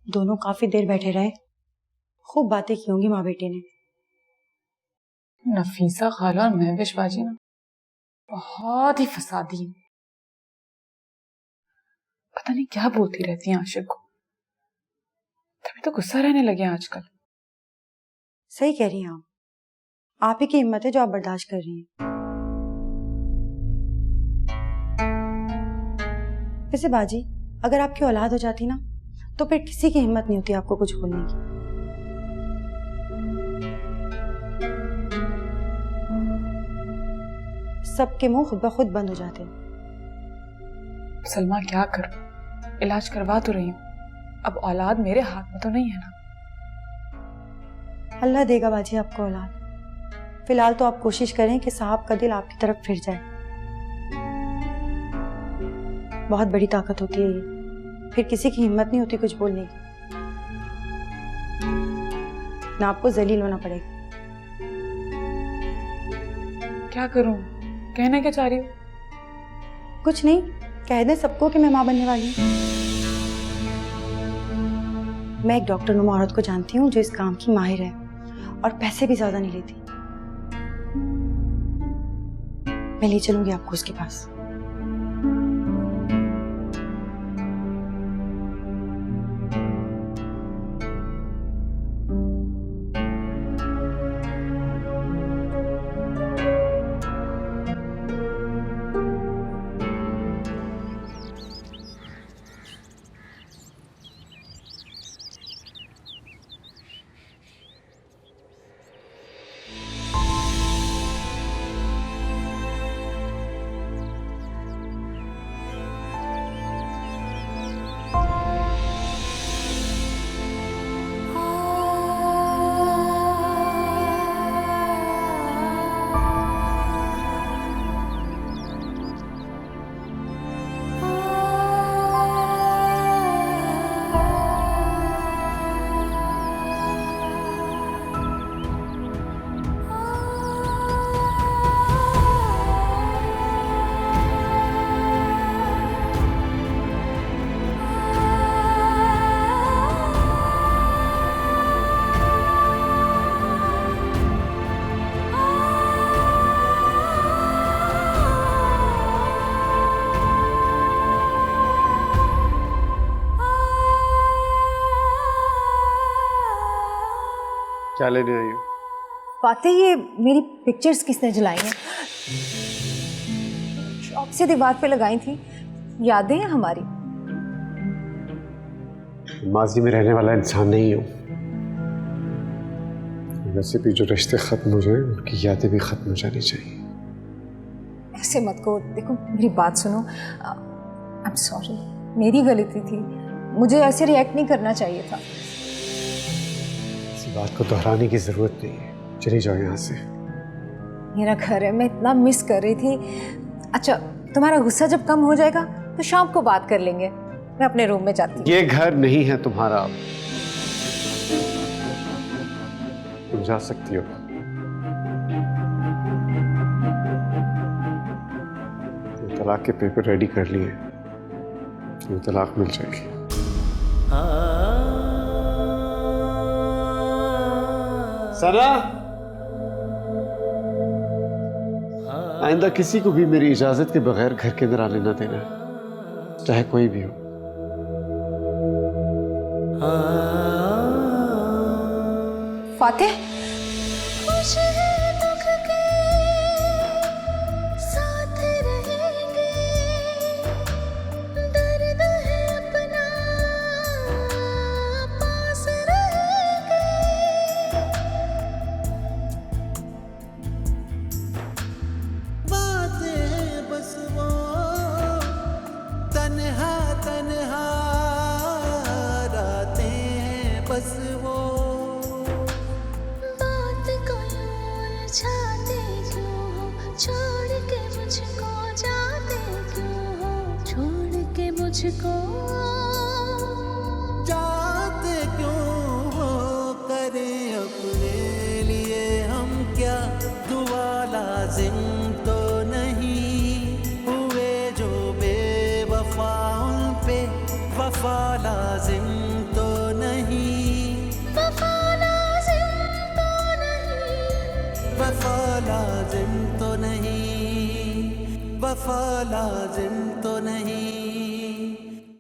दोनों काफी देर बैठे रहे, खूब बातें की होंगी माँ बेटे ने। नफीसा खाला और महविश बाजी ना बहुत ही फसादी है। पता नहीं क्या बोलती रहती है आशिक को, तभी तो गुस्सा रहने लगे आजकल। सही कह रही हैं आप ही की हिम्मत है जो आप बर्दाश्त कर रही हैं। वैसे बाजी, अगर आपकी औलाद हो जाती ना तो फिर किसी की हिम्मत नहीं होती आपको कुछ बोलने की। सबके मुंह खुद ब खुद बंद हो जाते हैं। सलमा क्या करूं, इलाज करवा तो रही हूँ, अब औलाद मेरे हाथ में तो नहीं है ना। अल्लाह देगा बाजी आपको औलाद। फिलहाल तो आप कोशिश करें कि साहब का दिल आपकी तरफ फिर जाए। बहुत बड़ी ताकत होती है ये, फिर किसी की हिम्मत नहीं होती कुछ बोलने की, ना आपको जलील होना पड़ेगा। क्या करूं, कहना क्या चाह रही हूँ? कुछ नहीं, कह दें सबको कि मैं माँ बनने वाली हूँ। मैं एक डॉक्टर नुमा औरत को जानती हूँ जो इस काम की माहिर है और पैसे भी ज्यादा नहीं लेती। मैं ले चलूंगी आपको उसके पास। क्या लेने आई हो? फातिह, ये मेरी पिक्चर्स किसने जलाई हैं? शौक से दीवार पे लगाई थी, यादें हैं हमारी। माजी में रहने वाला इंसान नहीं हूँ। वैसे भी जो रिश्ते खत्म हो जाए उनकी यादें भी खत्म हो जानी चाहिए। ऐसे मत कहो, देखो मेरी बात सुनो। आई एम सॉरी, मेरी गलती थी, मुझे ऐसे रिएक्ट नहीं करना चाहिए था। इस बात को दोहराने की जरूरत नहीं है, चली जाओ यहाँ से। मेरा घर है, मैं इतना मिस कर रही थी। अच्छा, तुम्हारा गुस्सा जब कम हो जाएगा तो शाम को बात कर लेंगे। मैं अपने रूम में जाती हूँ। ये घर नहीं है तुम्हारा, तुम जा सकती हो। तलाक के पेपर रेडी कर लिए, तुम्हें तलाक मिल जाएगी। सरा, आइंदा किसी को भी मेरी इजाजत के बगैर घर के अंदर आने ना देना, चाहे कोई भी हो। फातिह, मुझको जाते क्यों हो, करें अपने लिए हम क्या, दुआ लाजिम तो नहीं, हुए जो बेवफा उन पे वफा लाजिम तो वफा लाजिम तो नहीं, वफा लाजिम तो नहीं।